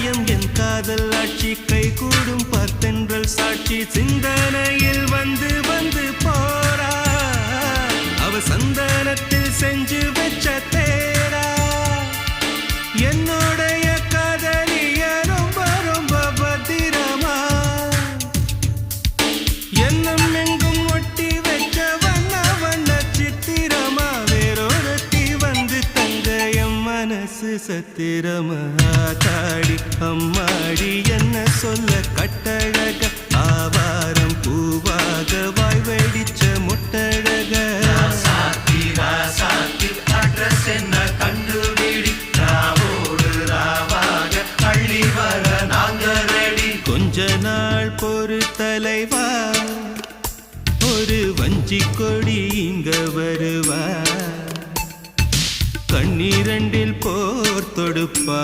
சாயம் என் காதல் ஆட்சி கைகூடும் பார்த்தென்றல் சாட்சி சிந்தனையில் வந்து வந்து போறா அவ சந்தனத்தில் செஞ்சு வச்ச தேரா என்னோடைய காதலிய ரொம்ப ரொம்ப பத்திரமா என்னும் எங்கும் ஒட்டி வச்ச வண்ண வண்ண சித்திரமா வேறொருத்தி வந்து தங்க என் மனசு சத்திரமா தாடி அம்மாடி என்ன சொல்ல கட்டழக ஆவாரம் பூவாக வாய் வெடிச்ச முட்டழக அட்ரஸ் என்ன கண்டுபிடி ராவோடு ராவாக அள்ளி வர நாங்க ரெடி கொஞ்ச நாள் பொறு தலைவா ஒரு வஞ்சி கொடி இங்க வருவா கண்ணீரண்டில் போர் தொடுப்பா